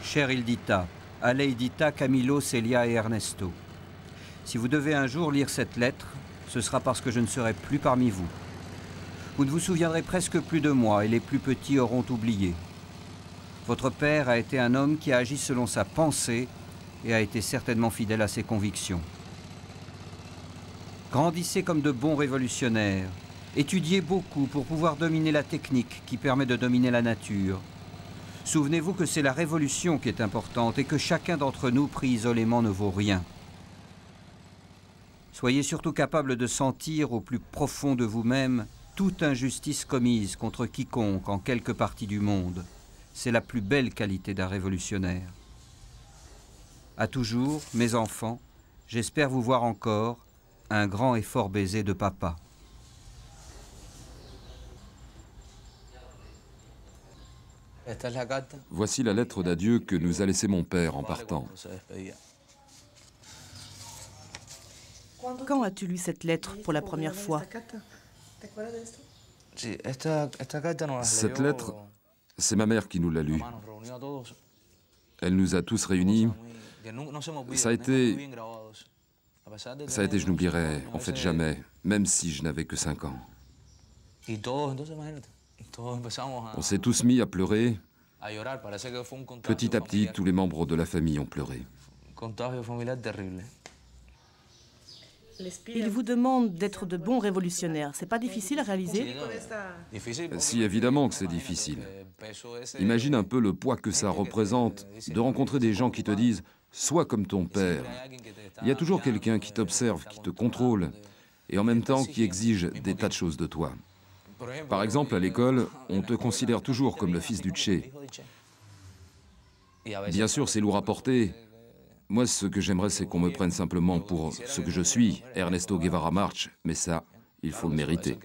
Chère Ildita, Aleidita, Camilo, Celia et Ernesto. Si vous devez un jour lire cette lettre, ce sera parce que je ne serai plus parmi vous. Vous ne vous souviendrez presque plus de moi et les plus petits auront oublié. Votre père a été un homme qui a agi selon sa pensée et a été certainement fidèle à ses convictions. Grandissez comme de bons révolutionnaires. Étudiez beaucoup pour pouvoir dominer la technique qui permet de dominer la nature. Souvenez-vous que c'est la révolution qui est importante et que chacun d'entre nous pris isolément ne vaut rien. Soyez surtout capable de sentir au plus profond de vous-même toute injustice commise contre quiconque en quelque partie du monde. C'est la plus belle qualité d'un révolutionnaire. À toujours, mes enfants, j'espère vous voir encore, un grand et fort baiser de papa. Voici la lettre d'adieu que nous a laissée mon père en partant. Quand as-tu lu cette lettre pour la première fois? Cette lettre, c'est ma mère qui nous l'a lue. Elle nous a tous réunis. Ça a été, je n'oublierai en fait jamais, même si je n'avais que 5 ans. On s'est tous mis à pleurer. Petit à petit, tous les membres de la famille ont pleuré. Il vous demande d'être de bons révolutionnaires. C'est pas difficile à réaliser? Si, évidemment que c'est difficile. Imagine un peu le poids que ça représente de rencontrer des gens qui te disent « sois comme ton père ». Il y a toujours quelqu'un qui t'observe, qui te contrôle, et en même temps qui exige des tas de choses de toi. Par exemple, à l'école, on te considère toujours comme le fils du Che. Bien sûr, c'est lourd à porter. Moi, ce que j'aimerais, c'est qu'on me prenne simplement pour ce que je suis, Ernesto Guevara March, mais ça, il faut le mériter.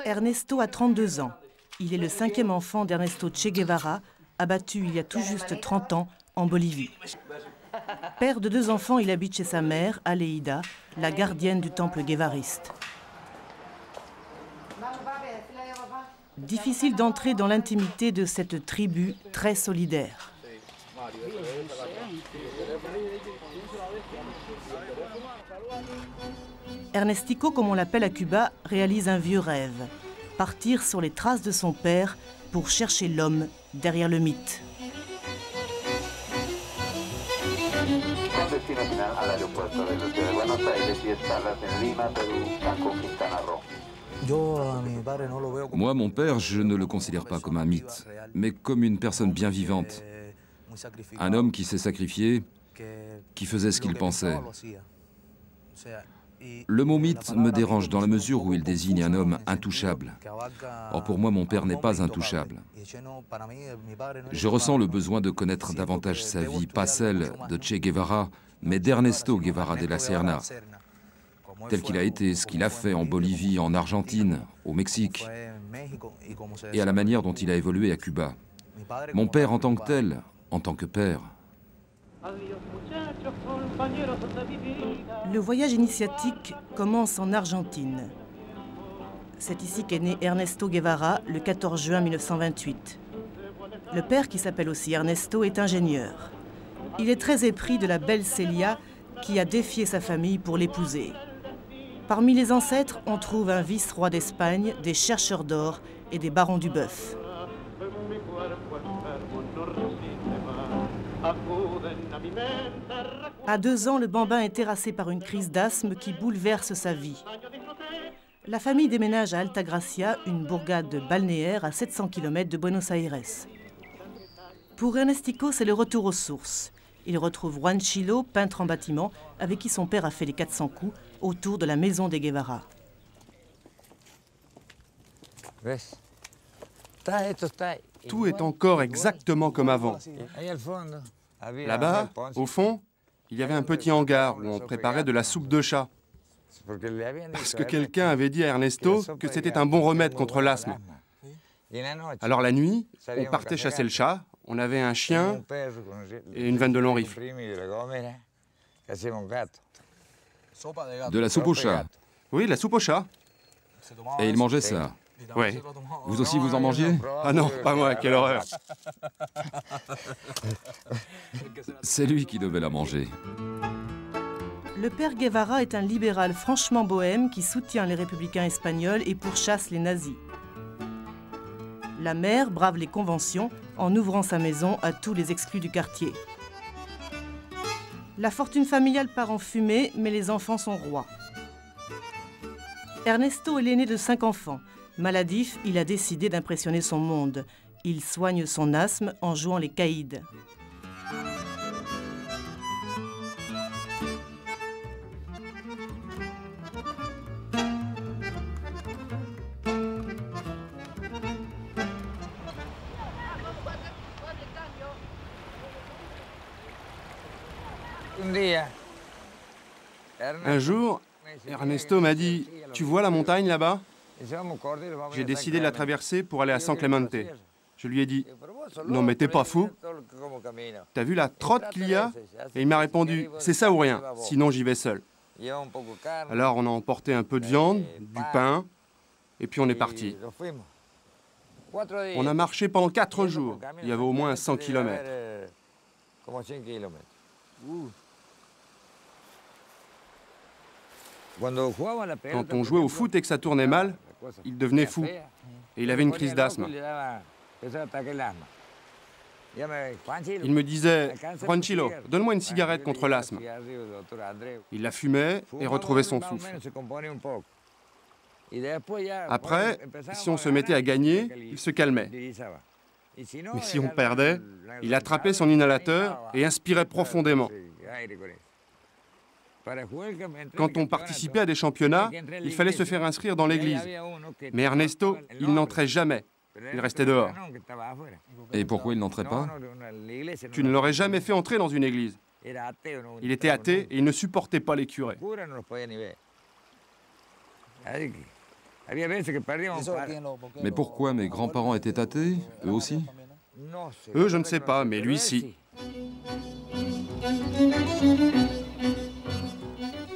Ernesto a 32 ans. Il est le 5e enfant d'Ernesto Che Guevara, abattu il y a tout juste 30 ans en Bolivie. Père de 2 enfants, il habite chez sa mère, Aleida, la gardienne du temple guévariste. Difficile d'entrer dans l'intimité de cette tribu très solidaire. Ernestico, comme on l'appelle à Cuba, réalise un vieux rêve. Partir sur les traces de son père pour chercher l'homme derrière le mythe. Moi, mon père, je ne le considère pas comme un mythe, mais comme une personne bien vivante. Un homme qui s'est sacrifié, qui faisait ce qu'il pensait. Le mot mythe me dérange dans la mesure où il désigne un homme intouchable. Or pour moi, mon père n'est pas intouchable. Je ressens le besoin de connaître davantage sa vie, pas celle de Che Guevara, mais d'Ernesto Guevara de la Serna, tel qu'il a été, ce qu'il a fait en Bolivie, en Argentine, au Mexique, et à la manière dont il a évolué à Cuba. Mon père en tant que tel, en tant que père. Le voyage initiatique commence en Argentine. C'est ici qu'est né Ernesto Guevara le 14 juin 1928. Le père, qui s'appelle aussi Ernesto, est ingénieur. Il est très épris de la belle Celia qui a défié sa famille pour l'épouser. Parmi les ancêtres, on trouve un vice-roi d'Espagne, des chercheurs d'or et des barons du bœuf. À 2 ans, le bambin est terrassé par une crise d'asthme qui bouleverse sa vie. La famille déménage à Altagracia, une bourgade balnéaire à 700 km de Buenos Aires. Pour Ernestico, c'est le retour aux sources. Il retrouve Juan Chilo, peintre en bâtiment, avec qui son père a fait les 400 coups, autour de la maison des Guevara. Tout est encore exactement comme avant. Là-bas, au fond, il y avait un petit hangar où on préparait de la soupe de chat. Parce que quelqu'un avait dit à Ernesto que c'était un bon remède contre l'asthme. Alors la nuit, on partait chasser le chat, on avait un chien et une vanne de long rifle. De la soupe au chat. Oui, de la soupe au chat. Et il mangeait ça. Oui. Vous aussi, vous en mangiez? Ah non, pas moi, quelle horreur. C'est lui qui devait la manger. Le père Guevara est un libéral franchement bohème qui soutient les républicains espagnols et pourchasse les nazis. La mère brave les conventions en ouvrant sa maison à tous les exclus du quartier. La fortune familiale part en fumée, mais les enfants sont rois. Ernesto est l'aîné de 5 enfants. Maladif, il a décidé d'impressionner son monde. Il soigne son asthme en jouant les caïds. Un jour, Ernesto m'a dit « Tu vois la montagne là-bas ?» J'ai décidé de la traverser pour aller à San Clemente. Je lui ai dit « Non mais t'es pas fou? T'as vu la trotte qu'il y a ?» Et il m'a répondu « C'est ça ou rien, sinon j'y vais seul. » Alors on a emporté un peu de viande, du pain, et puis on est parti. On a marché pendant 4 jours. Il y avait au moins 100 km. Quand on jouait au foot et que ça tournait mal, il devenait fou. Et il avait une crise d'asthme. Il me disait « Juanchilo, donne-moi une cigarette contre l'asthme. » Il la fumait et retrouvait son souffle. Après, si on se mettait à gagner, il se calmait. Mais si on perdait, il attrapait son inhalateur et inspirait profondément. Quand on participait à des championnats, il fallait se faire inscrire dans l'église. Mais Ernesto, il n'entrait jamais. Il restait dehors. Et pourquoi il n'entrait pas? Tu ne l'aurais jamais fait entrer dans une église. Il était athée et il ne supportait pas les curés. Mais pourquoi mes grands-parents étaient athées, eux aussi? Eux, je ne sais pas, mais lui, si.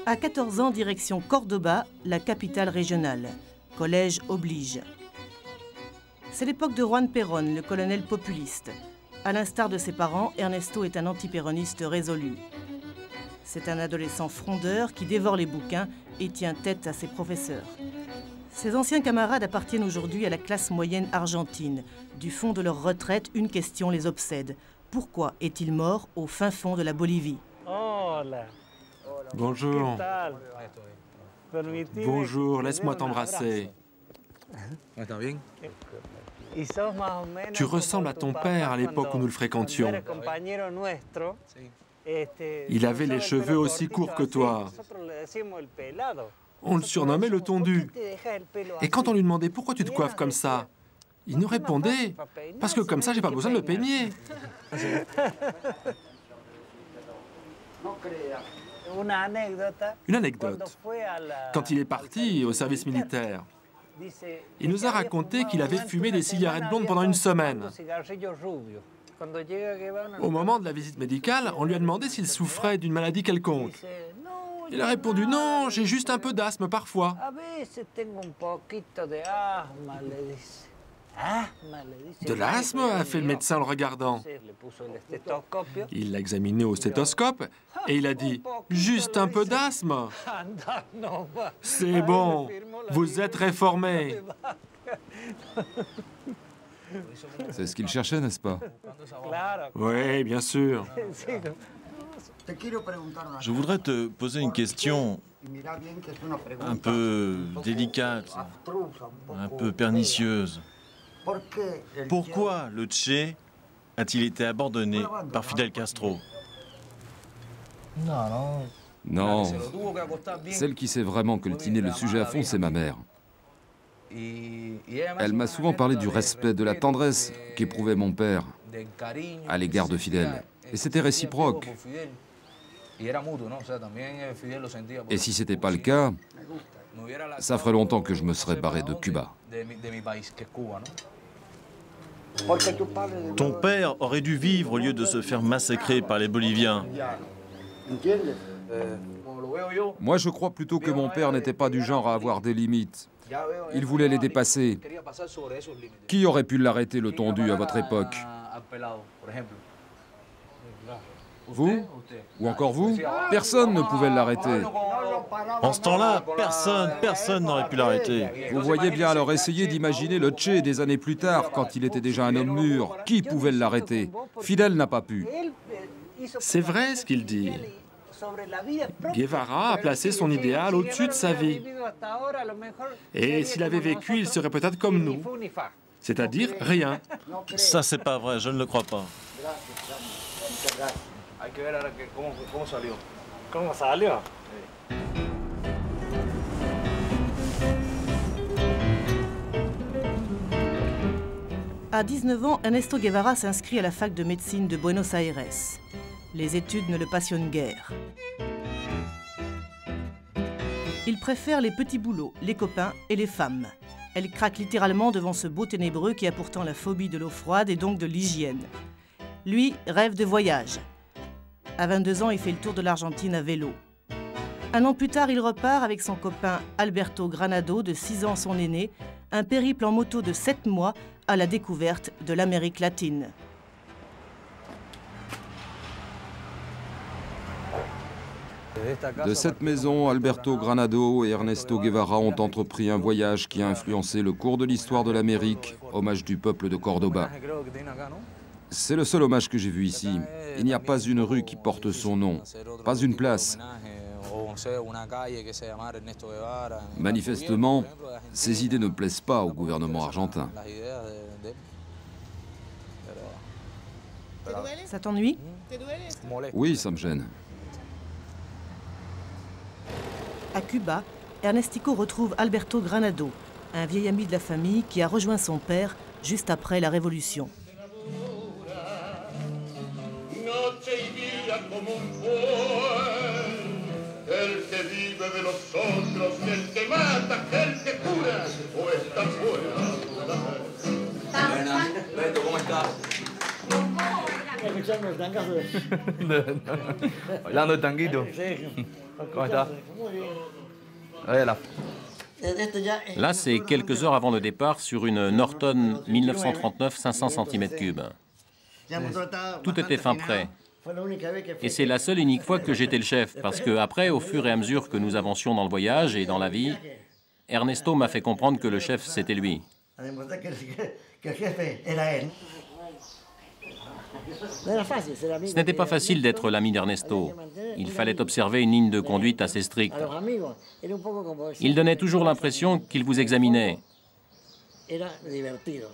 À 14 ans, direction Cordoba, la capitale régionale. Collège oblige. C'est l'époque de Juan Perón, le colonel populiste. À l'instar de ses parents, Ernesto est un antipéroniste résolu. C'est un adolescent frondeur qui dévore les bouquins et tient tête à ses professeurs. Ses anciens camarades appartiennent aujourd'hui à la classe moyenne argentine. Du fond de leur retraite, une question les obsède. Pourquoi est-il mort au fin fond de la Bolivie? Bonjour. Bonjour, laisse-moi t'embrasser. Tu ressembles à ton père à l'époque où nous le fréquentions. Il avait les cheveux aussi courts que toi. On le surnommait le tondu. Et quand on lui demandait pourquoi tu te coiffes comme ça, il nous répondait « Parce que comme ça, j'ai pas besoin de me peigner. » Une anecdote. Quand il est parti au service militaire, il nous a raconté qu'il avait fumé des cigarettes blondes pendant une semaine. Au moment de la visite médicale, on lui a demandé s'il souffrait d'une maladie quelconque. Il a répondu « Non, j'ai juste un peu d'asthme parfois. » De l'asthme, a fait le médecin en le regardant. Il l'a examiné au stéthoscope et il a dit « Juste un peu d'asthme. C'est bon, vous êtes réformé. » C'est ce qu'il cherchait, n'est-ce pas? Oui, bien sûr. Je voudrais te poser une question un peu délicate, un peu pernicieuse. Pourquoi le Che a-t-il été abandonné par Fidel Castro? Non. Celle qui sait vraiment coltiner le sujet à fond, c'est ma mère. Elle m'a souvent parlé du respect, de la tendresse qu'éprouvait mon père à l'égard de Fidel. Et c'était réciproque. Et si c'était pas le cas, ça ferait longtemps que je me serais barré de Cuba. Ton père aurait dû vivre au lieu de se faire massacrer par les Boliviens. Moi, je crois plutôt que mon père n'était pas du genre à avoir des limites. Il voulait les dépasser. Qui aurait pu l'arrêter, le tondu, à votre époque? Vous? Ou encore vous? Personne ne pouvait l'arrêter. En ce temps-là, personne n'aurait pu l'arrêter. Vous voyez bien, alors essayez d'imaginer le Che des années plus tard, quand il était déjà un homme mûr. Qui pouvait l'arrêter? Fidel n'a pas pu. C'est vrai ce qu'il dit. Guevara a placé son idéal au-dessus de sa vie. Et s'il avait vécu, il serait peut-être comme nous. C'est-à-dire rien. Ça, c'est pas vrai, je ne le crois pas. À 19 ans, Ernesto Guevara s'inscrit à la fac de médecine de Buenos Aires. Les études ne le passionnent guère. Il préfère les petits boulots, les copains et les femmes. Elle craque littéralement devant ce beau ténébreux qui a pourtant la phobie de l'eau froide et donc de l'hygiène. Lui rêve de voyage. À 22 ans, il fait le tour de l'Argentine à vélo. Un an plus tard, il repart avec son copain Alberto Granado, de 6 ans son aîné, un périple en moto de 7 mois à la découverte de l'Amérique latine. De cette maison, Alberto Granado et Ernesto Guevara ont entrepris un voyage qui a influencé le cours de l'histoire de l'Amérique, hommage du peuple de Cordoba. C'est le seul hommage que j'ai vu ici. Il n'y a pas une rue qui porte son nom, pas une place. Manifestement, ces idées ne plaisent pas au gouvernement argentin. Ça t'ennuie? Oui, ça me gêne. À Cuba, Ernestico retrouve Alberto Granado, un vieil ami de la famille qui a rejoint son père juste après la Révolution. Bailando el tanguito. ¿Cómo está? Là, c'est quelques heures avant le départ sur une Norton 1939 500 cm3. Tout était fin prêt. Et c'est la seule et unique fois que j'étais le chef, parce que après, au fur et à mesure que nous avancions dans le voyage et dans la vie, Ernesto m'a fait comprendre que le chef, c'était lui. Ce n'était pas facile d'être l'ami d'Ernesto. Il fallait observer une ligne de conduite assez stricte. Il donnait toujours l'impression qu'il vous examinait.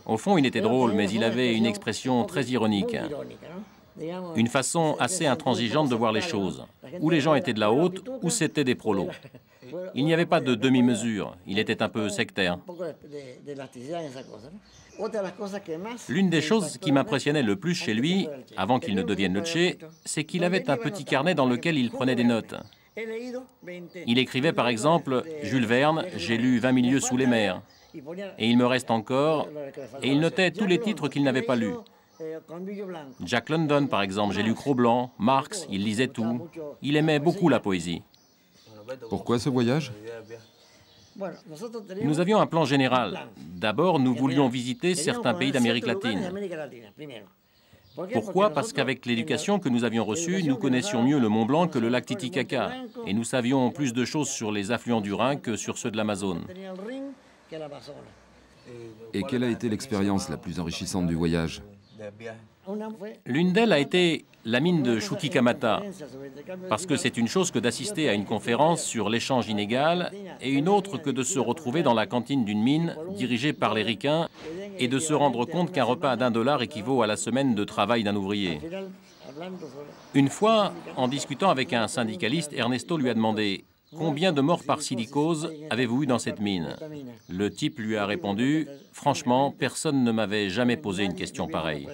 Au fond, il était drôle, mais il avait une expression très ironique. Une façon assez intransigeante de voir les choses. Ou les gens étaient de la haute, ou c'était des prolos. Il n'y avait pas de demi-mesure. Il était un peu sectaire. L'une des choses qui m'impressionnait le plus chez lui, avant qu'il ne devienne le Che, c'est qu'il avait un petit carnet dans lequel il prenait des notes. Il écrivait par exemple « Jules Verne, j'ai lu 20 000 lieues sous les mers ». Et il me reste encore, et il notait tous les titres qu'il n'avait pas lus. Jack London, par exemple, j'ai lu Cro-Blanc, Marx, il lisait tout. Il aimait beaucoup la poésie. Pourquoi ce voyage? Nous avions un plan général. D'abord, nous voulions visiter certains pays d'Amérique latine. Pourquoi? Parce qu'avec l'éducation que nous avions reçue, nous connaissions mieux le Mont Blanc que le lac Titicaca. Et nous savions plus de choses sur les affluents du Rhin que sur ceux de l'Amazone. Et quelle a été l'expérience la plus enrichissante du voyage? L'une d'elles a été la mine de Chuquicamata, parce que c'est une chose que d'assister à une conférence sur l'échange inégal et une autre que de se retrouver dans la cantine d'une mine dirigée par les ricains et de se rendre compte qu'un repas d'$1 équivaut à la semaine de travail d'un ouvrier. Une fois, en discutant avec un syndicaliste, Ernesto lui a demandé « Combien de morts par silicose avez-vous eu dans cette mine ?» Le type lui a répondu « Franchement, personne ne m'avait jamais posé une question pareille. »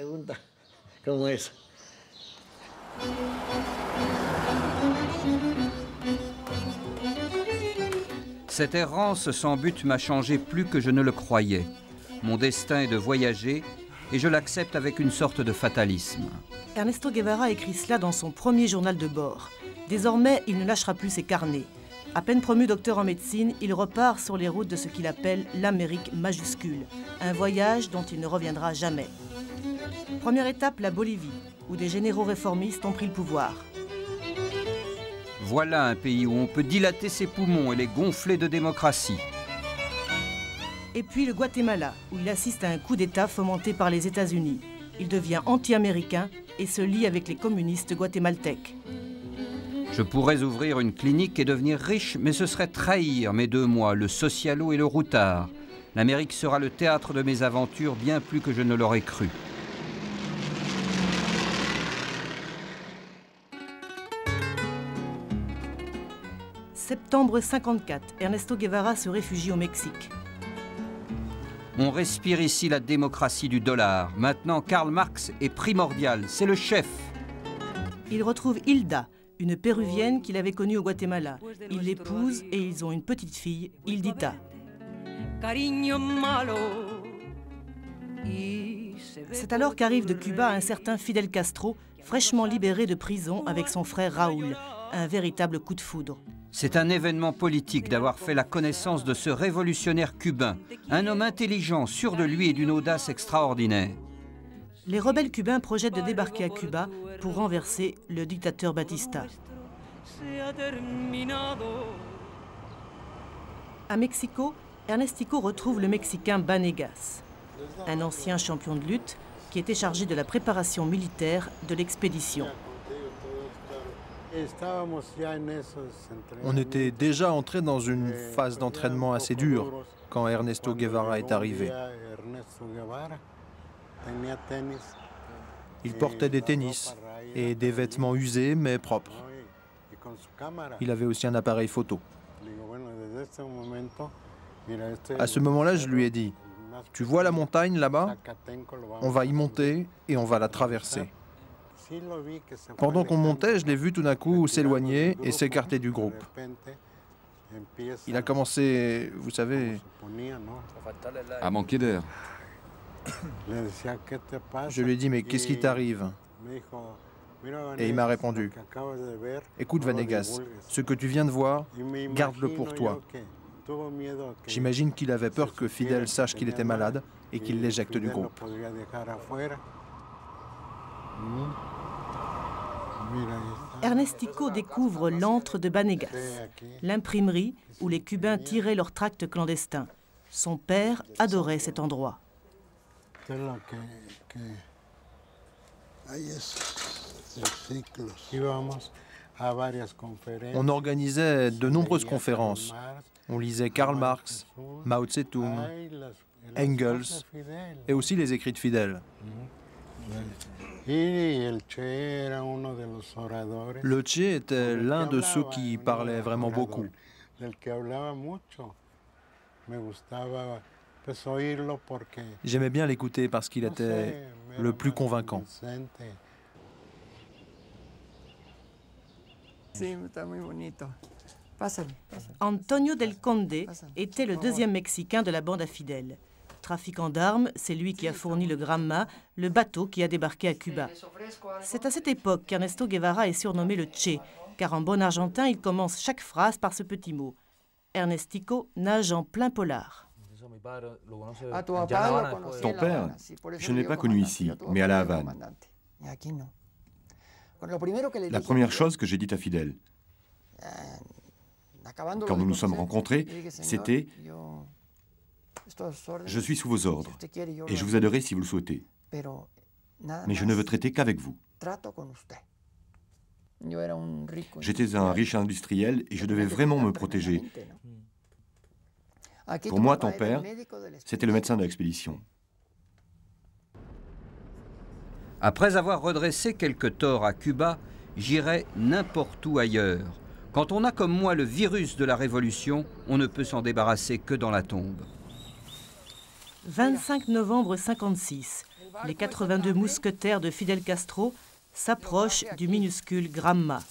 Cette errance sans but m'a changé plus que je ne le croyais. Mon destin est de voyager et je l'accepte avec une sorte de fatalisme. Ernesto Guevara écrit cela dans son premier journal de bord. Désormais, il ne lâchera plus ses carnets. À peine promu docteur en médecine, il repart sur les routes de ce qu'il appelle l'Amérique majuscule, un voyage dont il ne reviendra jamais. Première étape, la Bolivie, où des généraux réformistes ont pris le pouvoir. Voilà un pays où on peut dilater ses poumons et les gonfler de démocratie. Et puis le Guatemala, où il assiste à un coup d'État fomenté par les États-Unis. Il devient anti-américain et se lie avec les communistes guatémaltèques. Je pourrais ouvrir une clinique et devenir riche, mais ce serait trahir mes 2 mois, le socialo et le routard. L'Amérique sera le théâtre de mes aventures bien plus que je ne l'aurais cru. Septembre 54, Ernesto Guevara se réfugie au Mexique. On respire ici la démocratie du dollar. Maintenant, Karl Marx est primordial, c'est le chef. Il retrouve Hilda, une péruvienne qu'il avait connue au Guatemala. Il l'épouse et ils ont une petite fille, Hildita. C'est alors qu'arrive de Cuba un certain Fidel Castro, fraîchement libéré de prison avec son frère Raoul. Un véritable coup de foudre. C'est un événement politique d'avoir fait la connaissance de ce révolutionnaire cubain, un homme intelligent, sûr de lui et d'une audace extraordinaire. Les rebelles cubains projettent de débarquer à Cuba pour renverser le dictateur Batista. À Mexico, Ernestico retrouve le Mexicain Banegas, un ancien champion de lutte qui était chargé de la préparation militaire de l'expédition. On était déjà entré dans une phase d'entraînement assez dure quand Ernesto Guevara est arrivé. Il portait des tennis et des vêtements usés mais propres. Il avait aussi un appareil photo. À ce moment-là, je lui ai dit, « Tu vois la montagne là-bas? On va y monter et on va la traverser. » Pendant qu'on montait, je l'ai vu tout d'un coup s'éloigner et s'écarter du groupe. Il a commencé, vous savez, à manquer d'air. Je lui ai dit, mais qu'est-ce qui t'arrive? Et il m'a répondu, écoute Vanegas, ce que tu viens de voir, garde-le pour toi. J'imagine qu'il avait peur que Fidel sache qu'il était malade et qu'il l'éjecte du groupe. Ernestico découvre l'antre de Banegas, l'imprimerie où les Cubains tiraient leurs tracts clandestins. Son père adorait cet endroit. On organisait de nombreuses conférences. On lisait Karl Marx, Mao Tse-tung, Engels et aussi les écrits de Fidel. Le Che était l'un de ceux qui parlait vraiment beaucoup. J'aimais bien l'écouter parce qu'il était le plus convaincant. Antonio del Conde était le deuxième Mexicain de la bande à Fidel. Trafiquant d'armes, c'est lui qui a fourni le Granma, le bateau qui a débarqué à Cuba. C'est à cette époque qu'Ernesto Guevara est surnommé le Che, car en bon argentin, il commence chaque phrase par ce petit mot. Ernestico nage en plein polar. Ton père, je ne l'ai pas connu ici, mais à La Havane. La première chose que j'ai dite à Fidel, quand nous nous sommes rencontrés, c'était « Je suis sous vos ordres et je vous aiderai si vous le souhaitez. Mais je ne veux traiter qu'avec vous. » J'étais un riche industriel et je devais vraiment me protéger. Pour moi, ton père, c'était le médecin de l'expédition. Après avoir redressé quelques torts à Cuba, j'irai n'importe où ailleurs. Quand on a comme moi le virus de la révolution, on ne peut s'en débarrasser que dans la tombe. 25 novembre 56, les 82 mousquetaires de Fidel Castro s'approchent du minuscule Granma.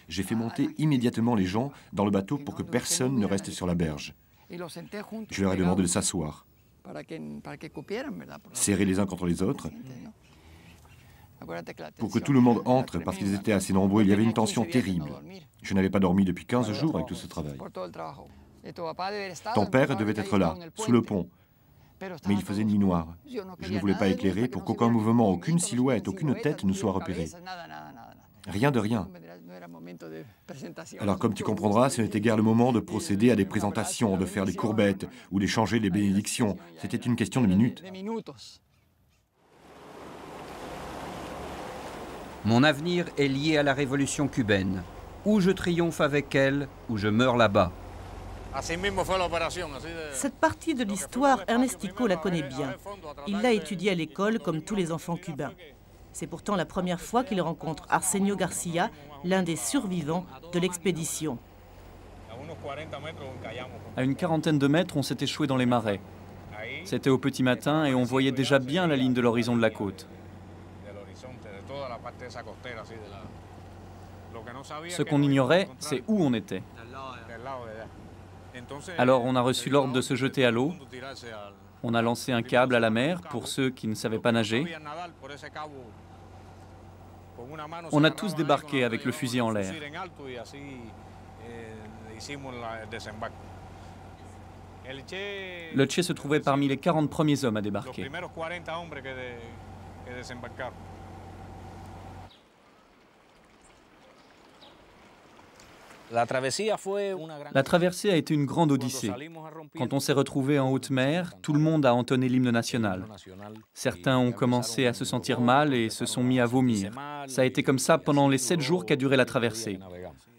j'ai fait monter immédiatement les gens dans le bateau pour que personne ne reste sur la berge. Je leur ai demandé de s'asseoir, serrés les uns contre les autres, pour que tout le monde entre, parce qu'ils étaient assez nombreux. Il y avait une tension terrible. Je n'avais pas dormi depuis 15 jours avec tout ce travail. Ton père devait être là, sous le pont. Mais il faisait nuit noire. Je ne voulais pas éclairer pour qu'aucun mouvement, aucune silhouette, aucune tête ne soit repérée. Rien de rien. Alors comme tu comprendras, ce n'était guère le moment de procéder à des présentations, de faire des courbettes ou d'échanger des bénédictions. C'était une question de minutes. Mon avenir est lié à la révolution cubaine. Ou je triomphe avec elle, ou je meurs là-bas. Cette partie de l'histoire, Ernestico la connaît bien. Il l'a étudiée à l'école comme tous les enfants cubains. C'est pourtant la première fois qu'il rencontre Arsenio Garcia, l'un des survivants de l'expédition. À une quarantaine de mètres, on s'est échoué dans les marais. C'était au petit matin et on voyait déjà bien la ligne de l'horizon de la côte. Ce qu'on ignorait, c'est où on était. Alors on a reçu l'ordre de se jeter à l'eau. On a lancé un câble à la mer pour ceux qui ne savaient pas nager. On a tous débarqué avec le fusil en l'air. Le Che se trouvait parmi les 40 premiers hommes à débarquer. La traversée a été une grande odyssée. Quand on s'est retrouvé en haute mer, tout le monde a entonné l'hymne national. Certains ont commencé à se sentir mal et se sont mis à vomir. Ça a été comme ça pendant les 7 jours qu'a duré la traversée.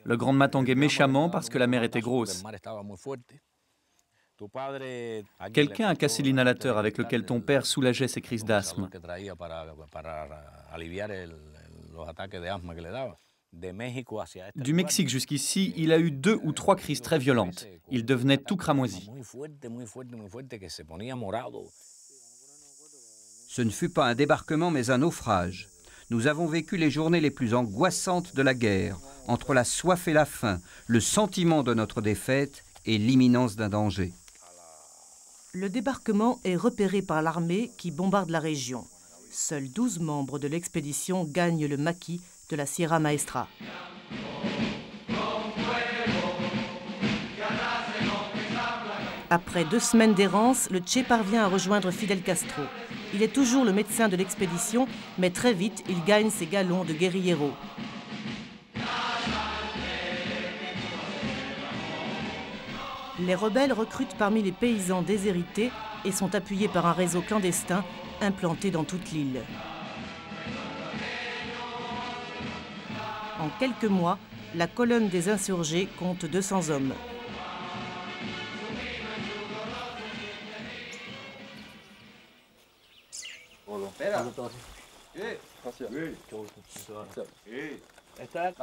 Le grand mât tanguait méchamment parce que la mer était grosse. Quelqu'un a cassé l'inhalateur avec lequel ton père soulageait ses crises d'asthme. Du Mexique jusqu'ici, il a eu 2 ou 3 crises très violentes. Il devenait tout cramoisi. Ce ne fut pas un débarquement, mais un naufrage. Nous avons vécu les journées les plus angoissantes de la guerre, entre la soif et la faim, le sentiment de notre défaite et l'imminence d'un danger. Le débarquement est repéré par l'armée qui bombarde la région. Seuls 12 membres de l'expédition gagnent le maquis de la Sierra Maestra. Après 2 semaines d'errance, le Che parvient à rejoindre Fidel Castro. Il est toujours le médecin de l'expédition, mais très vite, il gagne ses galons de guérillero. Les rebelles recrutent parmi les paysans déshérités et sont appuyés par un réseau clandestin implanté dans toute l'île. En quelques mois, la colonne des insurgés compte 200 hommes.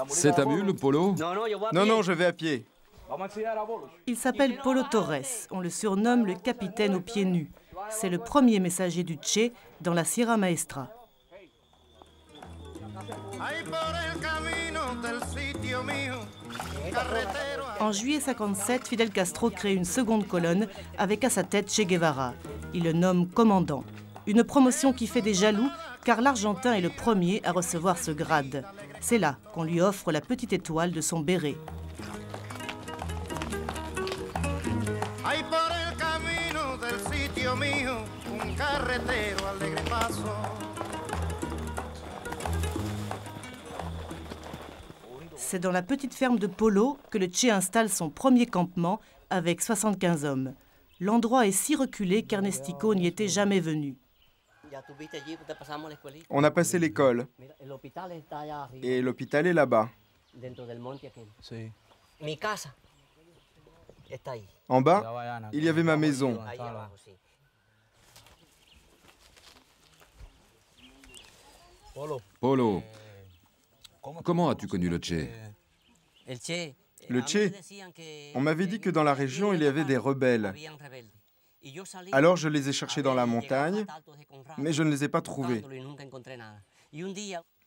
C'est ta mule, Polo? Non, je vais à pied. Il s'appelle Polo Torres. On le surnomme le capitaine aux pieds nus. C'est le premier messager du Che dans la Sierra Maestra. En juillet 57, Fidel Castro crée une seconde colonne avec à sa tête Che Guevara. Il le nomme commandant. Une promotion qui fait des jaloux car l'Argentin est le premier à recevoir ce grade. C'est là qu'on lui offre la petite étoile de son béret. C'est dans la petite ferme de Polo que le Che installe son premier campement avec 75 hommes. L'endroit est si reculé qu'Ernestico n'y était jamais venu. On a passé l'école. Et l'hôpital est là-bas. En bas, il y avait ma maison. Polo, comment as-tu connu le Che? Le Che, on m'avait dit que dans la région, il y avait des rebelles. Alors je les ai cherchés dans la montagne, mais je ne les ai pas trouvés.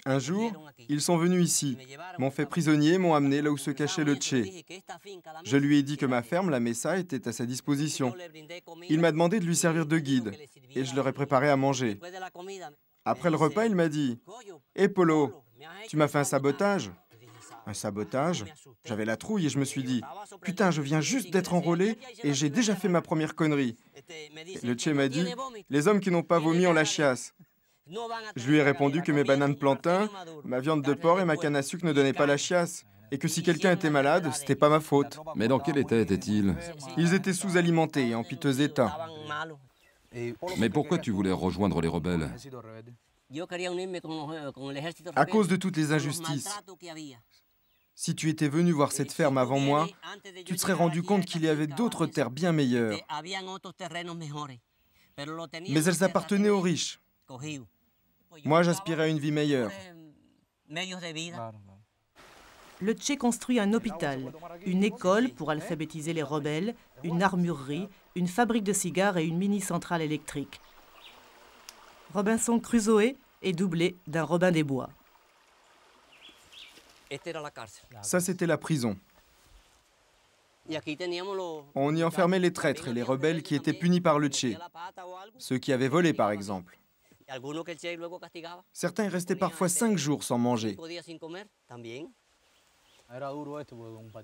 Un jour, ils sont venus ici, m'ont fait prisonnier et m'ont amené là où se cachait le Che. Je lui ai dit que ma ferme, la Mesa, était à sa disposition. Il m'a demandé de lui servir de guide et je leur ai préparé à manger. Après le repas, il m'a dit « Hé Polo, tu m'as fait un sabotage ?» Un sabotage? J'avais la trouille et je me suis dit « Putain, je viens juste d'être enrôlé et j'ai déjà fait ma première connerie. » Le Che m'a dit « Les hommes qui n'ont pas vomi ont la chiasse. » Je lui ai répondu que mes bananes plantains, ma viande de porc et ma canne à sucre ne donnaient pas la chiasse, et que si quelqu'un était malade, c'était pas ma faute. Mais dans quel état étaient-ils? Ils étaient sous-alimentés et en piteux état. Mais pourquoi tu voulais rejoindre les rebelles? À cause de toutes les injustices. Si tu étais venu voir cette ferme avant moi, tu te serais rendu compte qu'il y avait d'autres terres bien meilleures. Mais elles appartenaient aux riches. Moi, j'aspirais à une vie meilleure. Le Che construit un hôpital, une école pour alphabétiser les rebelles, une armurerie, une fabrique de cigares et une mini-centrale électrique. Robinson Crusoe est doublé d'un Robin des Bois. Ça, c'était la prison. On y enfermait les traîtres et les rebelles qui étaient punis par le Che. Ceux qui avaient volé, par exemple. Certains y restaient parfois 5 jours sans manger.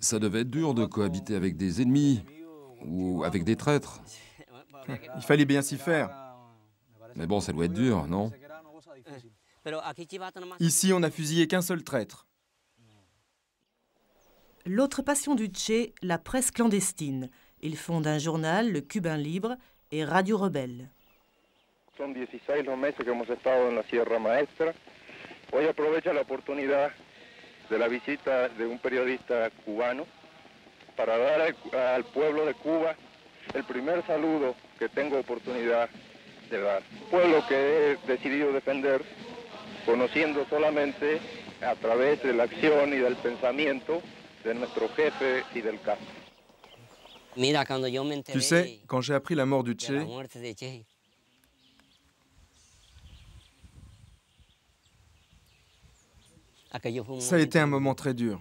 Ça devait être dur de cohabiter avec des ennemis ou avec des traîtres. Il fallait bien s'y faire. Mais bon, ça doit être dur, non? Ici, on n'a fusillé qu'un seul traître. L'autre passion du Che, la presse clandestine. Il fonde un journal, le Cubain Libre, et Radio Rebelle. Son 16 los meses que hemos estado en la Sierra Maestra. Hoy aprovecho la oportunidad de la visita de un periodista cubano para dar al pueblo de Cuba el primer saludo que tengo oportunidad de dar. Pueblo que he decidido defender, conociendo solamente a través de la acción y del pensamiento de nuestro jefe Fidel Castro. Tu sais, quand j'ai appris la mort du Che, ça a été un moment très dur.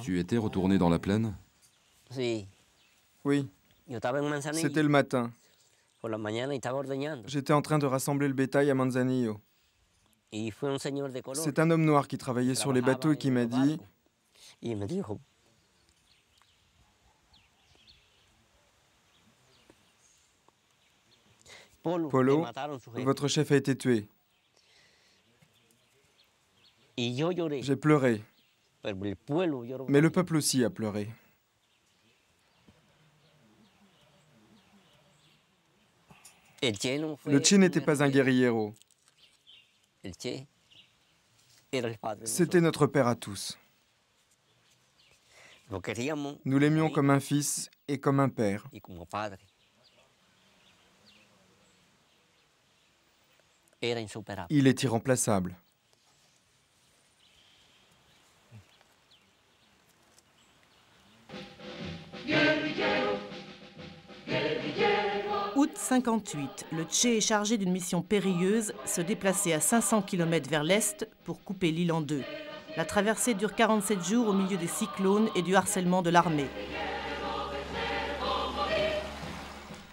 Tu étais retourné dans la plaine? Oui, c'était le matin. J'étais en train de rassembler le bétail à Manzanillo. C'est un homme noir qui travaillait sur les bateaux et qui m'a dit « Polo, votre chef a été tué. » J'ai pleuré. Mais le peuple aussi a pleuré. Le Che n'était pas un guerriero. C'était notre père à tous. Nous l'aimions comme un fils et comme un père. Il est irremplaçable. Août 58, le Che est chargé d'une mission périlleuse, se déplacer à 500 km vers l'est pour couper l'île en deux. La traversée dure 47 jours au milieu des cyclones et du harcèlement de l'armée.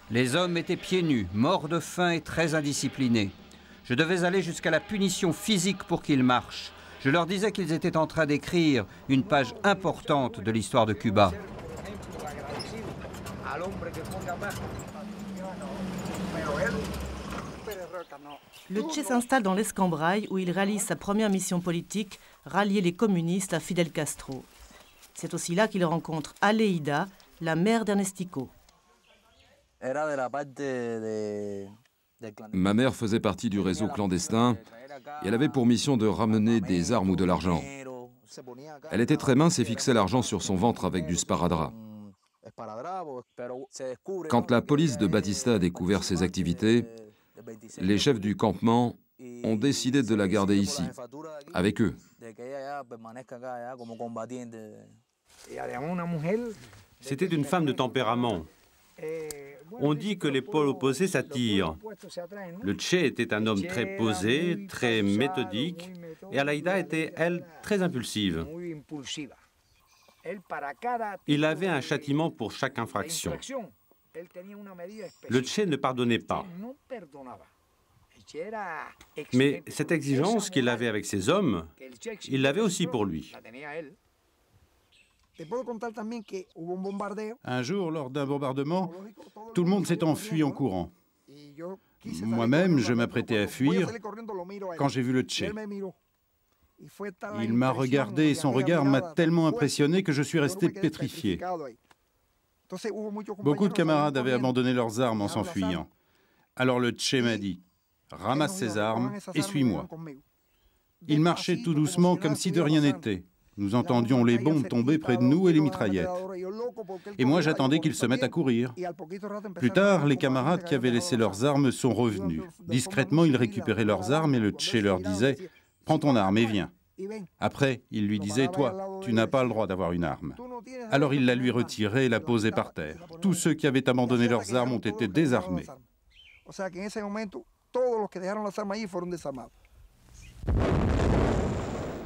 Les hommes étaient pieds nus, morts de faim et très indisciplinés. Je devais aller jusqu'à la punition physique pour qu'ils marchent. Je leur disais qu'ils étaient en train d'écrire une page importante de l'histoire de Cuba. Le Che s'installe dans l'Escambraille où il réalise sa première mission politique, rallier les communistes à Fidel Castro. C'est aussi là qu'il rencontre Aleida, la mère d'Ernestico. Ma mère faisait partie du réseau clandestin et elle avait pour mission de ramener des armes ou de l'argent. Elle était très mince et fixait l'argent sur son ventre avec du sparadrap. Quand la police de Batista a découvert ses activités, les chefs du campement ont décidé de la garder ici, avec eux. C'était une femme de tempérament. On dit que les pôles opposés s'attirent. Le Che était un homme très posé, très méthodique, et Aleida était, elle, très impulsive. Il avait un châtiment pour chaque infraction. Le Che ne pardonnait pas. Mais cette exigence qu'il avait avec ses hommes, il l'avait aussi pour lui. Un jour, lors d'un bombardement, tout le monde s'est enfui en courant. Moi-même, je m'apprêtais à fuir quand j'ai vu le Che. Il m'a regardé et son regard m'a tellement impressionné que je suis resté pétrifié. Beaucoup de camarades avaient abandonné leurs armes en s'enfuyant. Alors le Che m'a dit « Ramasse ses armes et suis-moi ». Il marchait tout doucement comme si de rien n'était. Nous entendions les bombes tomber près de nous et les mitraillettes. Et moi, j'attendais qu'ils se mettent à courir. Plus tard, les camarades qui avaient laissé leurs armes sont revenus. Discrètement, ils récupéraient leurs armes et le Che leur disait « Prends ton arme et viens ». Après, il lui disait « Toi, tu n'as pas le droit d'avoir une arme ». Alors il la lui retirait et la posait par terre. Tous ceux qui avaient abandonné leurs armes ont été désarmés.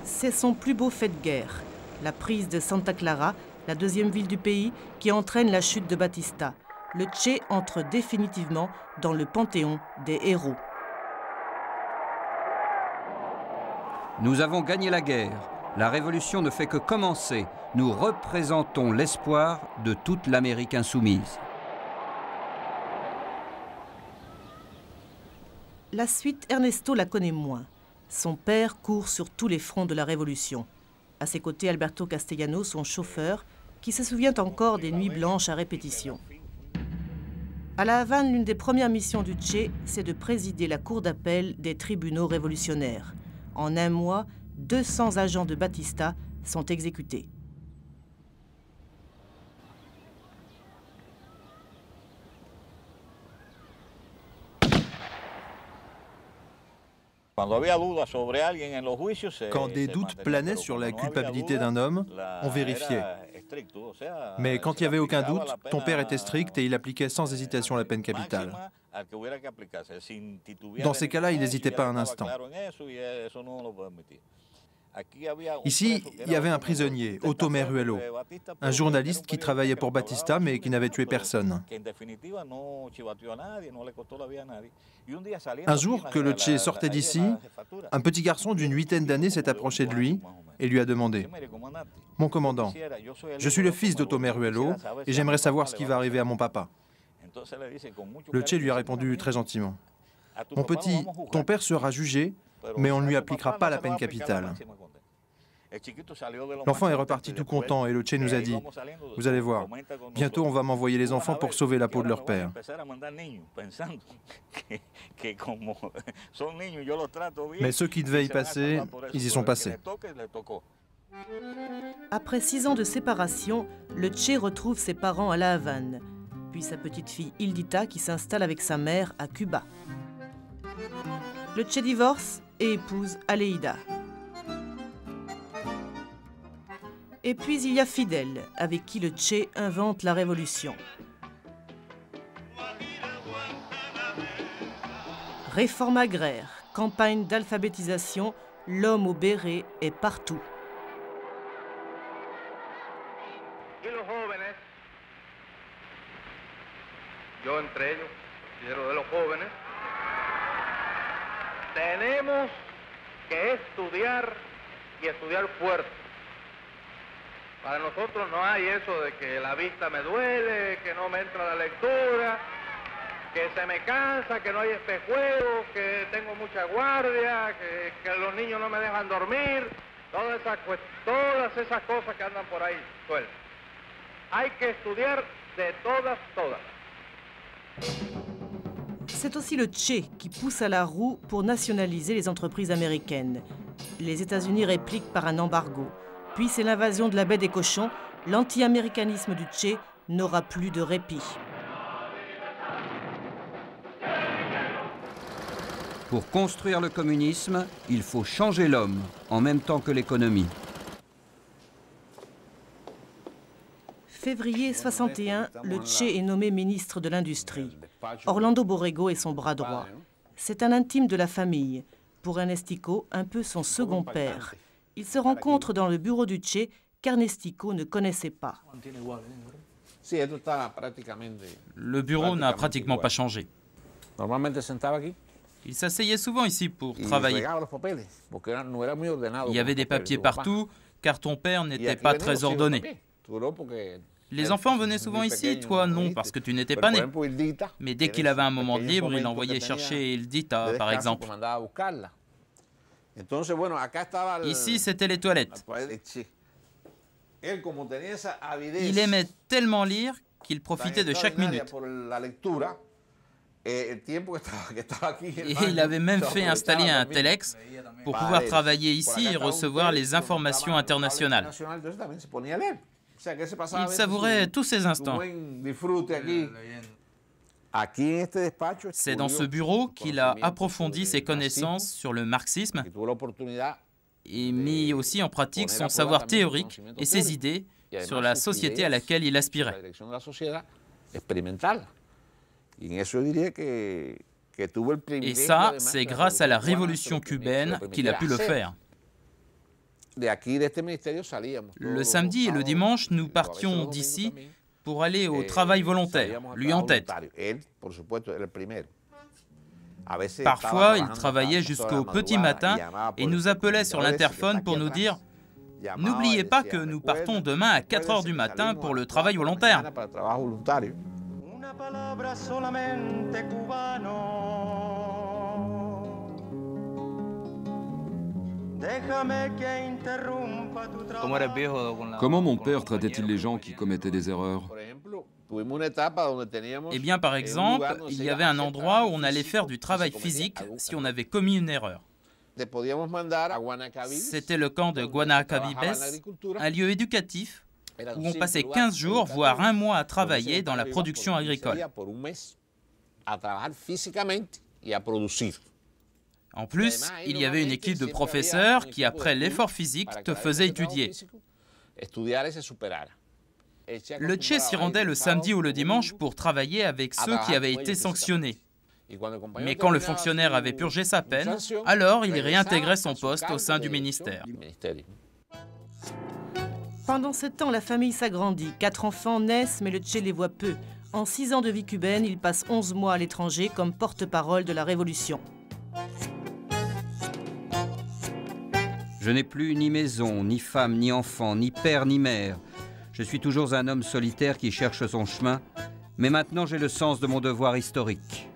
C'est son plus beau fait de guerre, la prise de Santa Clara, la deuxième ville du pays, qui entraîne la chute de Batista. Le Che entre définitivement dans le panthéon des héros. Nous avons gagné la guerre. La révolution ne fait que commencer. Nous représentons l'espoir de toute l'Amérique insoumise. La suite, Ernesto la connaît moins. Son père court sur tous les fronts de la Révolution. À ses côtés, Alberto Castellano, son chauffeur, qui se souvient encore des nuits blanches à répétition. À La Havane, l'une des premières missions du Che, c'est de présider la cour d'appel des tribunaux révolutionnaires. En un mois, 200 agents de Batista sont exécutés. Quand des doutes planaient sur la culpabilité d'un homme, on vérifiait. Mais quand il n'y avait aucun doute, ton père était strict et il appliquait sans hésitation la peine capitale. Dans ces cas-là, il n'hésitait pas un instant. Ici, il y avait un prisonnier, Otto Meruelo, un journaliste qui travaillait pour Batista mais qui n'avait tué personne. Un jour que le Che sortait d'ici, un petit garçon d'une 8aine d'années s'est approché de lui et lui a demandé « Mon commandant, je suis le fils d'Otto Meruelo et j'aimerais savoir ce qui va arriver à mon papa. » Le Che lui a répondu très gentiment « Mon petit, ton père sera jugé, mais on ne lui appliquera pas la peine capitale. » L'enfant est reparti tout content et le Che nous a dit « Vous allez voir, bientôt on va m'envoyer les enfants pour sauver la peau de leur père. » Mais ceux qui devaient y passer, ils y sont passés. Après 6 ans de séparation, le Che retrouve ses parents à La Havane, puis sa petite fille Hildita qui s'installe avec sa mère à Cuba. Le Che divorce et épouse Aleida. Et puis il y a Fidel, avec qui le Che invente la révolution. Réforme agraire, campagne d'alphabétisation, l'homme au béret est partout. Yo entre ellos, considero de los jóvenes, tenemos que estudiar y estudiar fuerte. Para nosotros no hay eso de que la vista me duele, que no me entra la lectura, que se me cansa, que no hay espejuelos, que tengo mucha guardia, que los niños no me dejan dormir, todas esas cosas que andan por ahí sueltas. Hay que estudiar de todas. C'est aussi le Che qui pousse à la roue pour nationaliser les entreprises américaines. Les États-Unis répliquent par un embargo. Puis c'est l'invasion de la baie des cochons. L'anti-américanisme du Che n'aura plus de répit. Pour construire le communisme, il faut changer l'homme en même temps que l'économie. Février 61, le Che est nommé ministre de l'Industrie. Orlando Borrego est son bras droit. C'est un intime de la famille. Pour Ernestico, un peu son second père. Ils se rencontrent dans le bureau du Che qu'Ernestico ne connaissait pas. Le bureau n'a pratiquement pas changé. Il s'asseyait souvent ici pour travailler. Il y avait des papiers partout, car ton père n'était pas très ordonné. Les enfants venaient souvent ici, toi non, parce que tu n'étais pas né. Mais dès qu'il avait un moment de libre, il envoyait chercher Il Dita, par exemple. Ici, c'était les toilettes. Il aimait tellement lire qu'il profitait de chaque minute. Et il avait même fait installer un téléx pour pouvoir travailler ici et recevoir les informations internationales. Il savourait tous ces instants. C'est dans ce bureau qu'il a approfondi ses connaissances sur le marxisme et mis aussi en pratique son savoir théorique et ses idées sur la société à laquelle il aspirait. Et ça, c'est grâce à la révolution cubaine qu'il a pu le faire. Le samedi et le dimanche, nous partions d'ici pour aller au travail volontaire, lui en tête. Parfois, il travaillait jusqu'au petit matin et nous appelait sur l'interphone pour nous dire « N'oubliez pas que nous partons demain à 4 heures du matin pour le travail volontaire. » Comment mon père traitait-il les gens qui commettaient des erreurs? Eh bien, par exemple, il y avait un endroit où on allait faire du travail physique si on avait commis une erreur. C'était le camp de Guanacabibes, un lieu éducatif où on passait 15 jours, voire un mois à travailler dans la production agricole. En plus, il y avait une équipe de professeurs qui, après l'effort physique, te faisaient étudier. Le Che s'y rendait le samedi ou le dimanche pour travailler avec ceux qui avaient été sanctionnés. Mais quand le fonctionnaire avait purgé sa peine, alors il réintégrait son poste au sein du ministère. Pendant ce temps, la famille s'agrandit. 4 enfants naissent, mais le Che les voit peu. En 6 ans de vie cubaine, il passe 11 mois à l'étranger comme porte-parole de la Révolution. Je n'ai plus ni maison, ni femme, ni enfant, ni père, ni mère. Je suis toujours un homme solitaire qui cherche son chemin, mais maintenant j'ai le sens de mon devoir historique.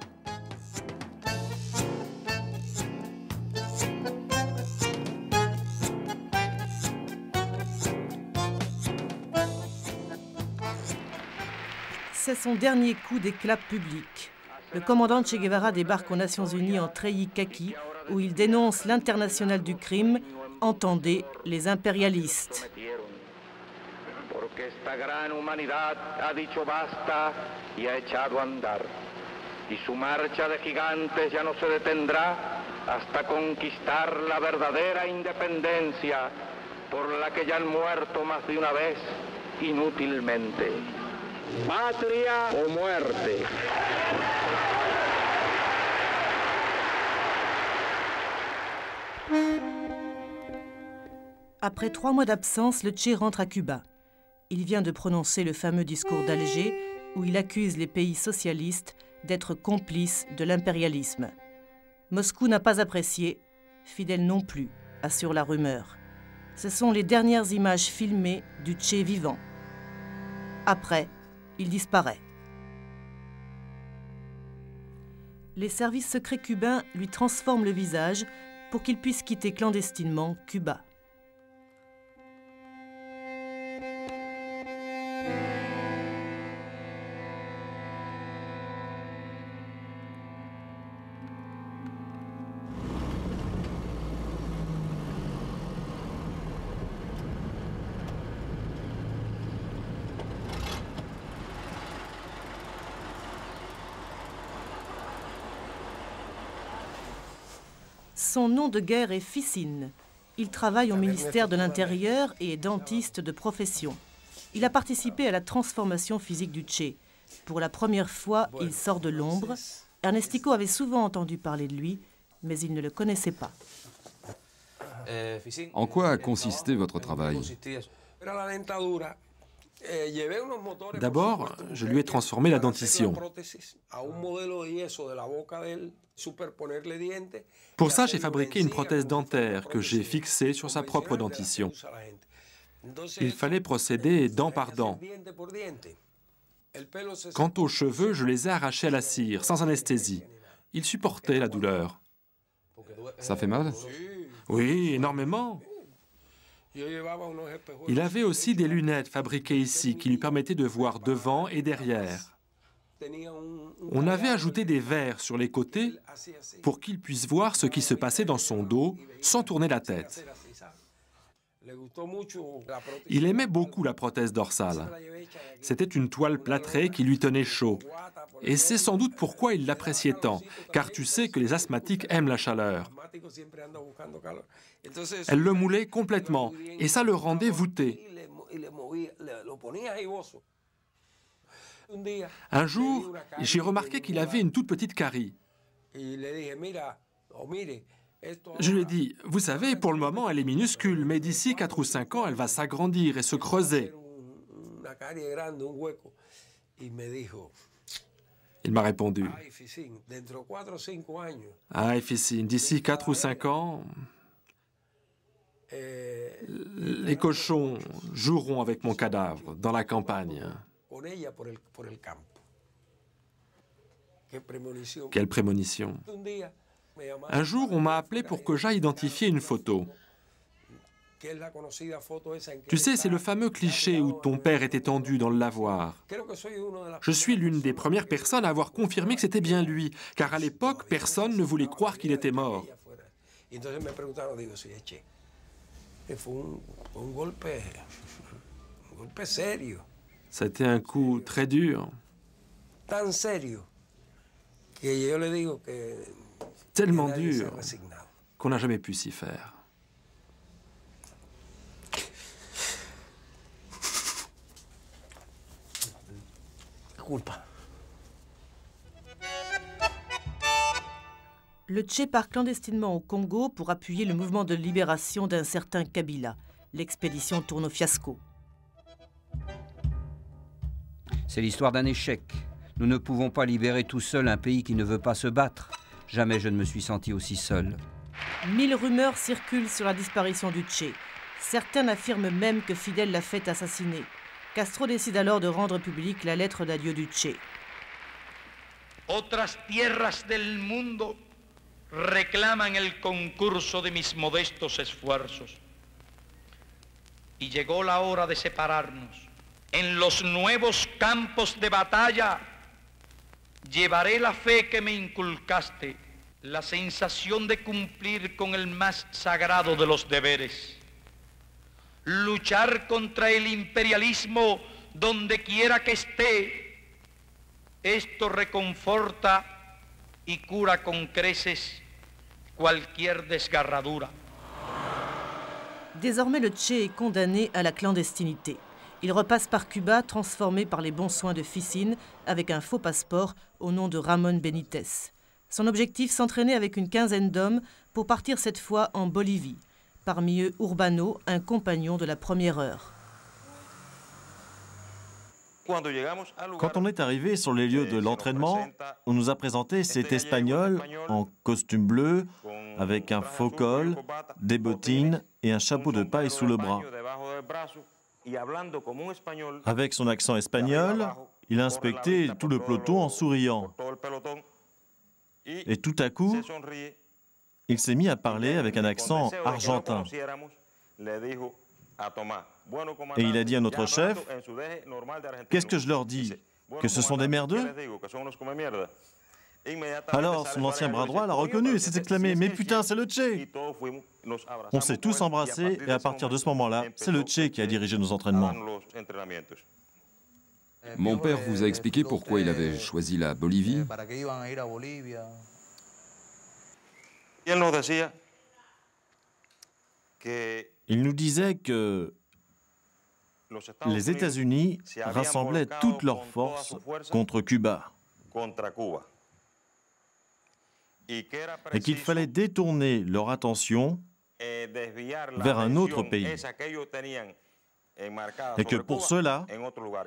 C'est son dernier coup d'éclat public. Le commandant Che Guevara débarque aux Nations Unies en treillis kaki, où il dénonce l'international du crime, entendez les impérialistes. Esta gran humanidad ha dicho basta y ha echado a andar. Y su marcha de gigantes ya no se detendrá hasta conquistar la verdadera independencia por la que ya han muerto más de una vez inútilmente. Patria o muerte. Après 3 mois d'absence, le Che rentre à Cuba. Il vient de prononcer le fameux discours d'Alger où il accuse les pays socialistes d'être complices de l'impérialisme. Moscou n'a pas apprécié, Fidel non plus, assure la rumeur. Ce sont les dernières images filmées du Che vivant. Après, il disparaît. Les services secrets cubains lui transforment le visage pour qu'il puisse quitter clandestinement Cuba. Son nom de guerre est Ficine. Il travaille au ministère de l'Intérieur et est dentiste de profession. Il a participé à la transformation physique du Che. Pour la première fois, il sort de l'ombre. Ernestico avait souvent entendu parler de lui, mais il ne le connaissait pas. En quoi a consisté votre travail? D'abord, je lui ai transformé la dentition. Pour ça, j'ai fabriqué une prothèse dentaire que j'ai fixée sur sa propre dentition. Il fallait procéder dent par dent. Quant aux cheveux, je les ai arrachés à la cire, sans anesthésie. Il supportait la douleur. Ça fait mal? Oui, énormément. Il avait aussi des lunettes fabriquées ici qui lui permettaient de voir devant et derrière. On avait ajouté des verres sur les côtés pour qu'il puisse voir ce qui se passait dans son dos sans tourner la tête. Il aimait beaucoup la prothèse dorsale. C'était une toile plâtrée qui lui tenait chaud. Et c'est sans doute pourquoi il l'appréciait tant, car tu sais que les asthmatiques aiment la chaleur. Elle le moulait complètement, et ça le rendait voûté. Un jour, j'ai remarqué qu'il avait une toute petite carie. Je lui ai dit, vous savez, pour le moment, elle est minuscule, mais d'ici 4 ou 5 ans, elle va s'agrandir et se creuser. Il m'a répondu, ah, Ifissine, d'ici 4 ou 5 ans, les cochons joueront avec mon cadavre dans la campagne. Quelle prémonition! Un jour, on m'a appelé pour que j'aille identifier une photo. Tu sais, c'est le fameux cliché où ton père est étendu dans le lavoir. Je suis l'une des premières personnes à avoir confirmé que c'était bien lui, car à l'époque, personne ne voulait croire qu'il était mort. C'était un coup très dur. Tellement dur qu'on n'a jamais pu s'y faire. Le Che part clandestinement au Congo pour appuyer le mouvement de libération d'un certain Kabila. L'expédition tourne au fiasco. C'est l'histoire d'un échec. Nous ne pouvons pas libérer tout seul un pays qui ne veut pas se battre. Jamais je ne me suis senti aussi seul. 1000 rumeurs circulent sur la disparition du Che. Certains affirment même que Fidel l'a fait assassiner. Castro décide alors de rendre publique la lettre d'adieu du Che. Otras tierras del mundo reclaman el concurso de mis modestos esfuerzos. Y llegó la hora de separarnos. En los nuevos campos de batalla llevaré la fe que me inculcaste, la sensación de cumplir con el más sagrado de los deberes. Luchar contra el imperialismo donde quiera que esté. Esto reconforta y cura con creces cualquier desgarradura. Désormais, le Che est condamné à la clandestinité. Il repasse par Cuba, transformé par les bons soins de Ficine, avec un faux passeport au nom de Ramon Benitez. Son objectif, s'entraîner avec une quinzaine d'hommes pour partir cette fois en Bolivie. Parmi eux, Urbano, un compagnon de la première heure. Quand on est arrivé sur les lieux de l'entraînement, on nous a présenté cet Espagnol en costume bleu, avec un faux col, des bottines et un chapeau de paille sous le bras. Avec son accent espagnol, il a inspecté tout le peloton en souriant. Et tout à coup, il s'est mis à parler avec un accent argentin. Et il a dit à notre chef, « Qu'est-ce que je leur dis? Que ce sont des merdeux ?» Alors son ancien bras droit l'a reconnu et s'est exclamé, « Mais putain, c'est le Che !» On s'est tous embrassés et à partir de ce moment-là, c'est le Che qui a dirigé nos entraînements. Mon père vous a expliqué pourquoi il avait choisi la Bolivie? Il nous disait que les États-Unis rassemblaient toutes leurs forces contre Cuba et qu'il fallait détourner leur attention vers un autre pays. Et que pour cela,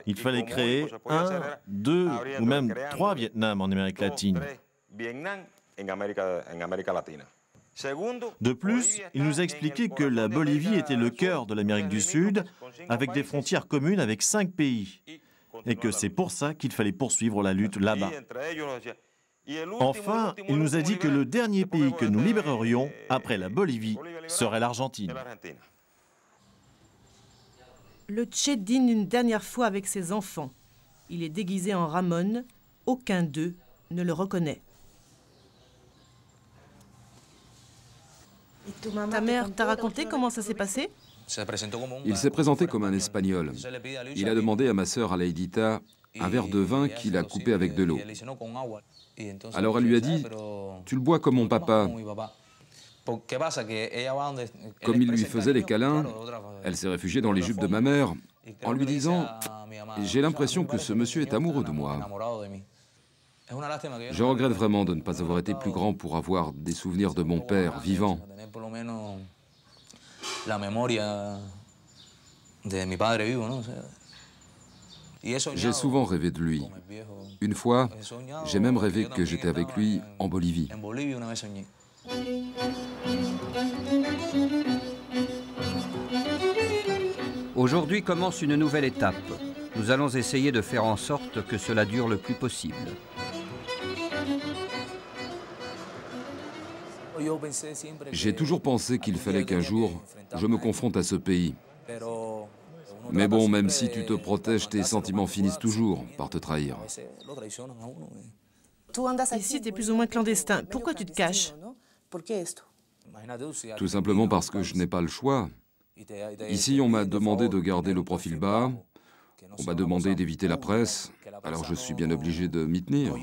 il fallait créer 1, 2 ou même 3 Vietnam en Amérique latine. De plus, il nous a expliqué que la Bolivie était le cœur de l'Amérique du Sud, avec des frontières communes avec 5 pays, et que c'est pour ça qu'il fallait poursuivre la lutte là-bas. Enfin, il nous a dit que le dernier pays que nous libérerions, après la Bolivie, serait l'Argentine. Le Che dîne une dernière fois avec ses enfants. Il est déguisé en Ramon. Aucun d'eux ne le reconnaît. Ta mère t'a raconté comment ça s'est passé? Il s'est présenté comme un Espagnol. Il a demandé à ma sœur Aleidita un verre de vin qu'il a coupé avec de l'eau. Alors elle lui a dit « Tu le bois comme mon papa ». Comme il lui faisait des câlins, elle s'est réfugiée dans les jupes de ma mère en lui disant « J'ai l'impression que ce monsieur est amoureux de moi ». Je regrette vraiment de ne pas avoir été plus grand pour avoir des souvenirs de mon père vivant. J'ai souvent rêvé de lui. Une fois, j'ai même rêvé que j'étais avec lui en Bolivie. Aujourd'hui commence une nouvelle étape. Nous allons essayer de faire en sorte que cela dure le plus possible. J'ai toujours pensé qu'il fallait qu'un jour, je me confronte à ce pays. Mais bon, même si tu te protèges, tes sentiments finissent toujours par te trahir. Ici, tu es plus ou moins clandestin. Pourquoi tu te caches? Tout simplement parce que je n'ai pas le choix. Ici, on m'a demandé de garder le profil bas, on m'a demandé d'éviter la presse, alors je suis bien obligé de m'y tenir.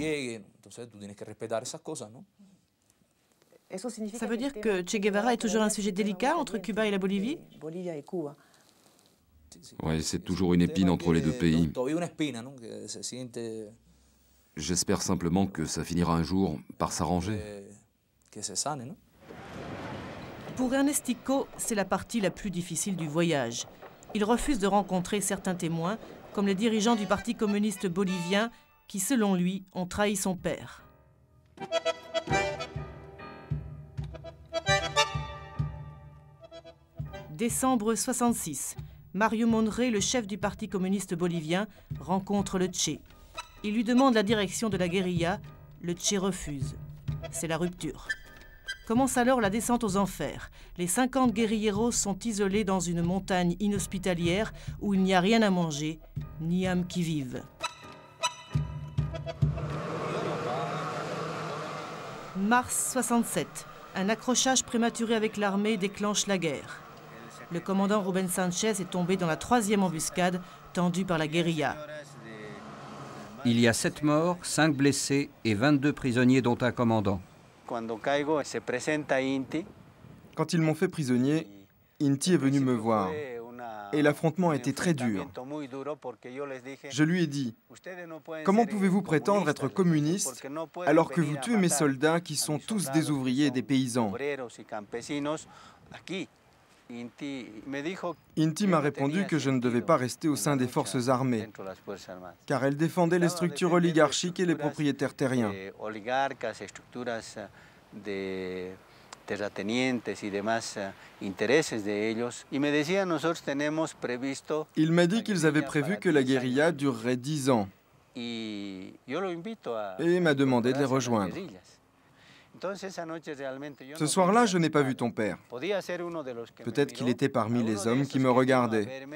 Ça veut dire que Che Guevara est toujours un sujet délicat entre Cuba et la Bolivie? Oui, c'est toujours une épine entre les deux pays. J'espère simplement que ça finira un jour par s'arranger. Pour Ernestico, c'est la partie la plus difficile du voyage. Il refuse de rencontrer certains témoins, comme les dirigeants du Parti communiste bolivien, qui, selon lui, ont trahi son père. Décembre 66. Mario Monrey, le chef du Parti communiste bolivien, rencontre le Che. Il lui demande la direction de la guérilla. Le Che refuse. C'est la rupture. Commence alors la descente aux enfers. Les 50 guérilleros sont isolés dans une montagne inhospitalière où il n'y a rien à manger, ni âme qui vive. Mars 67. Un accrochage prématuré avec l'armée déclenche la guerre. Le commandant Rubén Sánchez est tombé dans la 3e embuscade tendue par la guérilla. Il y a 7 morts, 5 blessés et 22 prisonniers dont un commandant. Quand ils m'ont fait prisonnier, Inti est venu me voir et l'affrontement a été très dur. Je lui ai dit, comment pouvez-vous prétendre être communiste alors que vous tuez mes soldats qui sont tous des ouvriers et des paysans? Inti m'a répondu que je ne devais pas rester au sein des forces armées, car elles défendaient les structures oligarchiques et les propriétaires terriens. Il m'a dit qu'ils avaient prévu que la guérilla durerait 10 ans et m'a demandé de les rejoindre. Ce soir-là, je n'ai pas vu ton père. Peut-être qu'il était parmi les hommes qui me regardaient.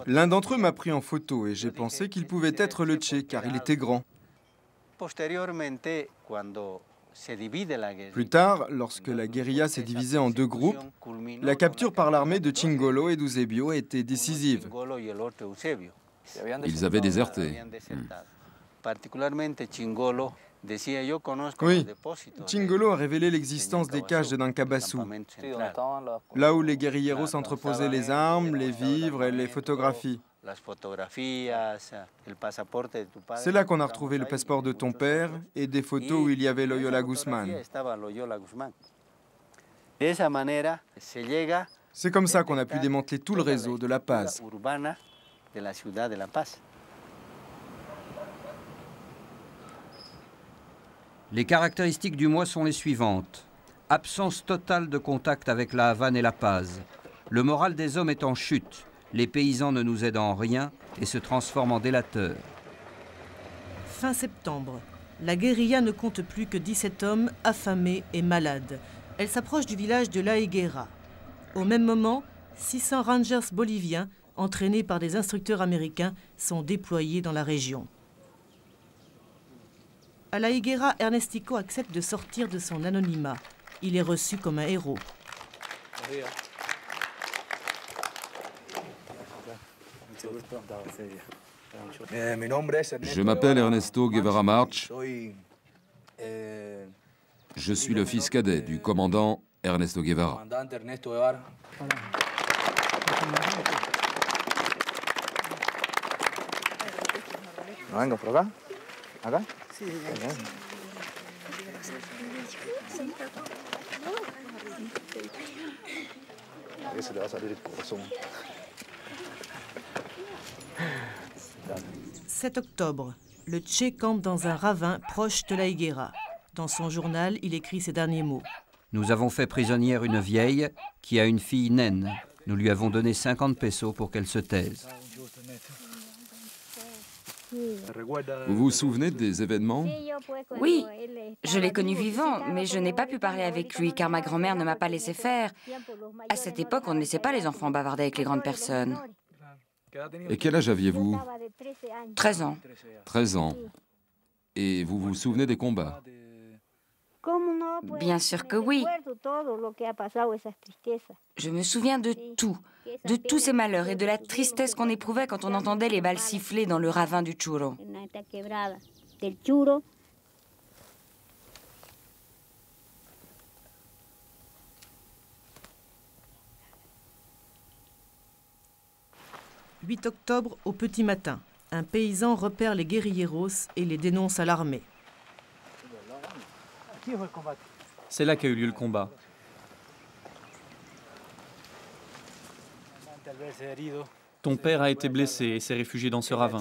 L'un d'entre eux m'a pris en photo et j'ai pensé qu'il pouvait être le Che, car il était grand. Plus tard, lorsque la guérilla s'est divisée en 2 groupes, la capture par l'armée de Chingolo et d'Eusebio a été décisive. Ils avaient déserté. Oui, Chingolo a révélé l'existence des caches de Nankabasu, là où les guérilleros entreposaient les armes, les vivres et les photographies. C'est là qu'on a retrouvé le passeport de ton père et des photos où il y avait Loyola Guzmán. C'est comme ça qu'on a pu démanteler tout le réseau de La Paz. Les caractéristiques du mois sont les suivantes. Absence totale de contact avec la Havane et La Paz. Le moral des hommes est en chute. Les paysans ne nous aident en rien et se transforment en délateurs. Fin septembre, la guérilla ne compte plus que 17 hommes affamés et malades. Elle s'approche du village de La Higuera. Au même moment, 600 rangers boliviens, entraînés par des instructeurs américains, sont déployés dans la région. À La Higuera, Ernestico accepte de sortir de son anonymat. Il est reçu comme un héros. Je m'appelle Ernesto Guevara March. Je suis le fils cadet du commandant Ernesto Guevara. Venga, por acá. Acá. Ese le va a salir el corazón. 7 octobre, le Che campe dans un ravin proche de La Higuera. Dans son journal, il écrit ces derniers mots. Nous avons fait prisonnière une vieille qui a une fille naine. Nous lui avons donné 50 pesos pour qu'elle se taise. Vous vous souvenez des événements? Oui, je l'ai connu vivant, mais je n'ai pas pu parler avec lui car ma grand-mère ne m'a pas laissé faire. À cette époque, on ne laissait pas les enfants bavarder avec les grandes personnes. Et quel âge aviez-vous? 13 ans. 13 ans. Et vous vous souvenez des combats? Bien sûr que oui. Je me souviens de tous ces malheurs et de la tristesse qu'on éprouvait quand on entendait les balles siffler dans le ravin du Churo. « 8 octobre au petit matin, un paysan repère les guérilleros et les dénonce à l'armée. C'est là qu'a eu lieu le combat. Ton père a été blessé et s'est réfugié dans ce ravin.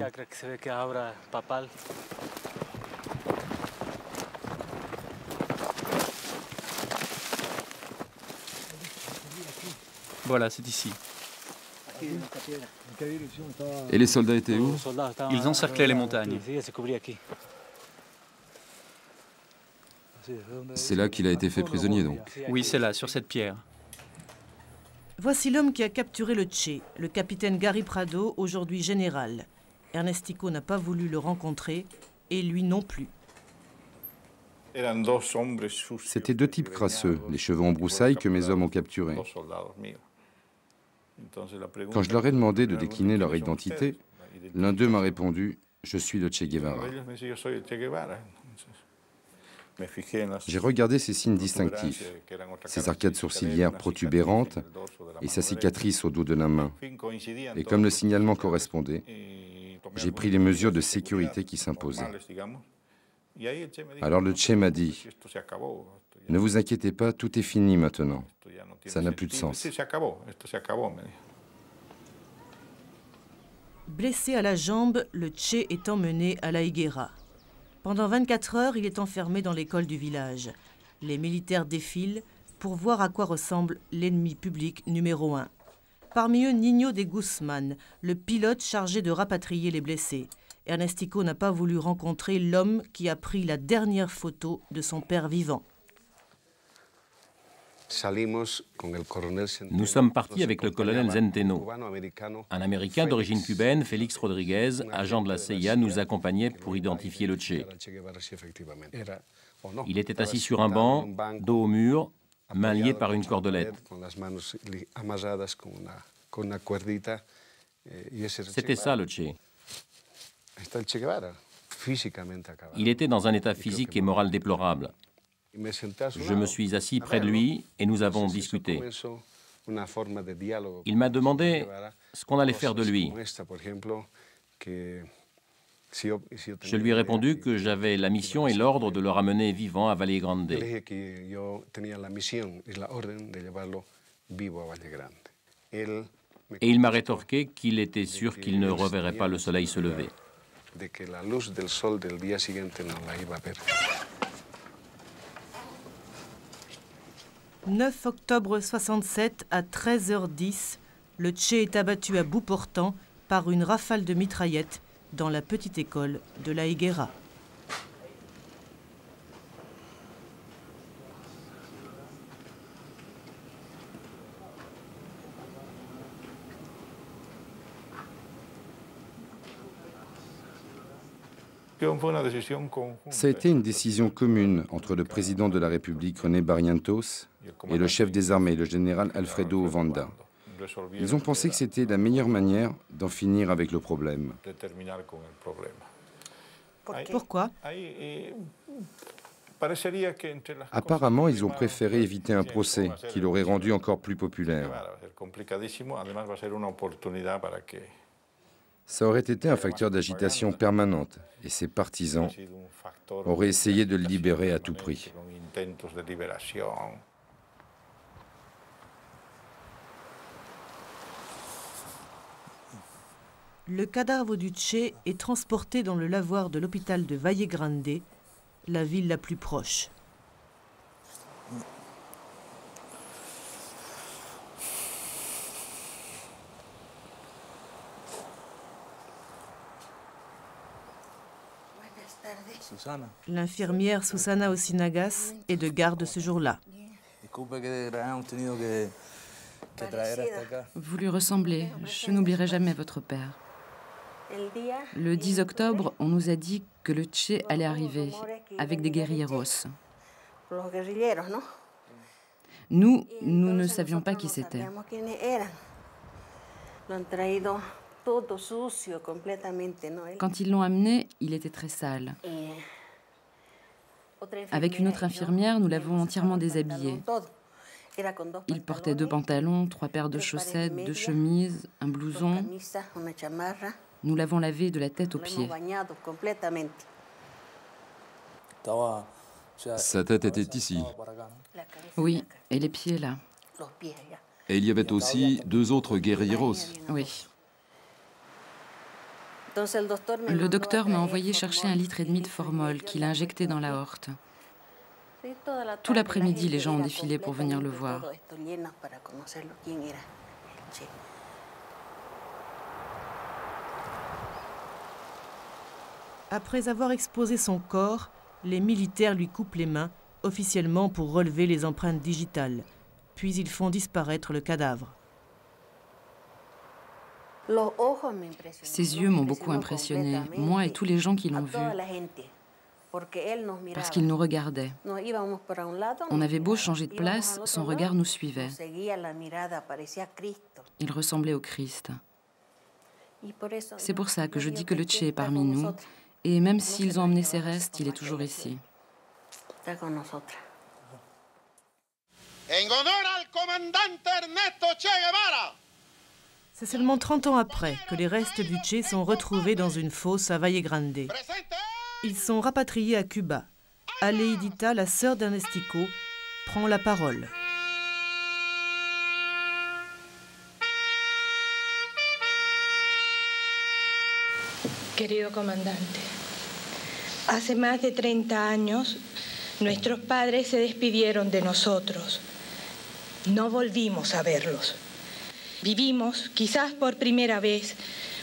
Voilà, c'est ici. Et les soldats étaient où? Ils encerclaient les montagnes. C'est là qu'il a été fait prisonnier, donc? Oui, c'est là, sur cette pierre. Voici l'homme qui a capturé le Che, le capitaine Gary Prado, aujourd'hui général. Ernestico n'a pas voulu le rencontrer, et lui non plus. C'étaient 2 types crasseux, les cheveux en broussailles que mes hommes ont capturés. Quand je leur ai demandé de décliner leur identité, l'un d'eux m'a répondu « Je suis le Che Guevara ». J'ai regardé ses signes distinctifs, ses arcades sourcilières protubérantes et sa cicatrice au dos de la main. Et comme le signalement correspondait, j'ai pris les mesures de sécurité qui s'imposaient. Alors le Che m'a dit « Ne vous inquiétez pas, tout est fini maintenant. Ça n'a plus de sens. » Blessé à la jambe, le Che est emmené à La Higuera. Pendant 24 heures, il est enfermé dans l'école du village. Les militaires défilent pour voir à quoi ressemble l'ennemi public numéro 1. Parmi eux, Niño de Guzmán, le pilote chargé de rapatrier les blessés. Ernestico n'a pas voulu rencontrer l'homme qui a pris la dernière photo de son père vivant. Nous sommes partis avec le colonel Zenteno. Un Américain d'origine cubaine, Félix Rodriguez, agent de la CIA, nous accompagnait pour identifier le Che. Il était assis sur un banc, dos au mur, mains liées par une cordelette. C'était ça le Che. Il était dans un état physique et moral déplorable. Je me suis assis près de lui et nous avons discuté. Il m'a demandé ce qu'on allait faire de lui. Je lui ai répondu que j'avais la mission et l'ordre de le ramener vivant à Valle Grande. Et il m'a rétorqué qu'il était sûr qu'il ne reverrait pas le soleil se lever. 9 octobre 67 à 13h10, le Che est abattu à bout portant par une rafale de mitraillettes dans la petite école de la Higuera. Ça a été une décision commune entre le président de la République, René Barrientos, et le chef des armées, le général Alfredo Vanda. Ils ont pensé que c'était la meilleure manière d'en finir avec le problème. Pourquoi? Apparemment, ils ont préféré éviter un procès qui l'aurait rendu encore plus populaire. Ça aurait été un facteur d'agitation permanente et ses partisans auraient essayé de le libérer à tout prix. Le cadavre du Che est transporté dans le lavoir de l'hôpital de Valle Grande, la ville la plus proche. L'infirmière Susana Osinagas est de garde ce jour-là. Vous lui ressemblez. Je n'oublierai jamais votre père. Le 10 octobre, on nous a dit que le Che allait arriver avec des guerrilleros. Nous ne savions pas qui c'était. Quand ils l'ont amené, il était très sale. Avec une autre infirmière, nous l'avons entièrement déshabillé. Il portait 2 pantalons, 3 paires de chaussettes, 2 chemises, un blouson. Nous l'avons lavé de la tête aux pieds. Sa tête était ici. Oui, et les pieds là. Et il y avait aussi 2 autres guerrilleros. Oui. Le docteur m'a envoyé chercher 1,5 litre de formol qu'il a injecté dans la horte. Tout l'après-midi, les gens ont défilé pour venir le voir. Après avoir exposé son corps, les militaires lui coupent les mains, officiellement pour relever les empreintes digitales. Puis ils font disparaître le cadavre. Ses yeux m'ont beaucoup impressionné, moi et tous les gens qui l'ont vu, parce qu'il nous regardait. On avait beau changer de place, son regard nous suivait. Il ressemblait au Christ. C'est pour ça que je dis que le Che est parmi nous, et même s'ils ont emmené ses restes, il est toujours ici. C'est seulement 30 ans après que les restes du Che sont retrouvés dans une fosse à Valle Grande. Ils sont rapatriés à Cuba. Aleidita, la sœur d'Ernestico, prend la parole. Querido comandante, hace más de 30 años, nuestros padres se despidieron de nosotros. No volvimos a verlos. Vivimos, quizás por primera vez,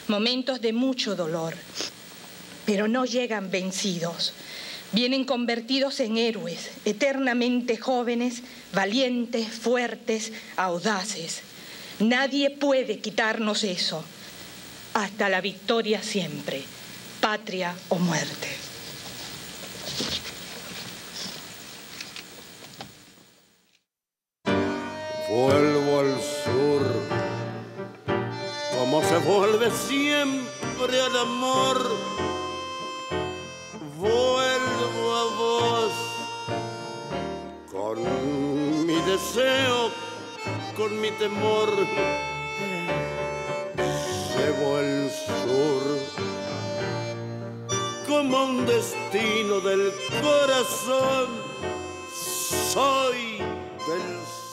momentos de mucho dolor, pero no llegan vencidos. Vienen convertidos en héroes, eternamente jóvenes, valientes, fuertes, audaces. Nadie puede quitarnos eso. Hasta la victoria siempre, patria o muerte. Vuelvo al sur, como se vuelve siempre al amor. deseo, con mi temor. Llevo el sur como un destino del corazón. Soy del sur.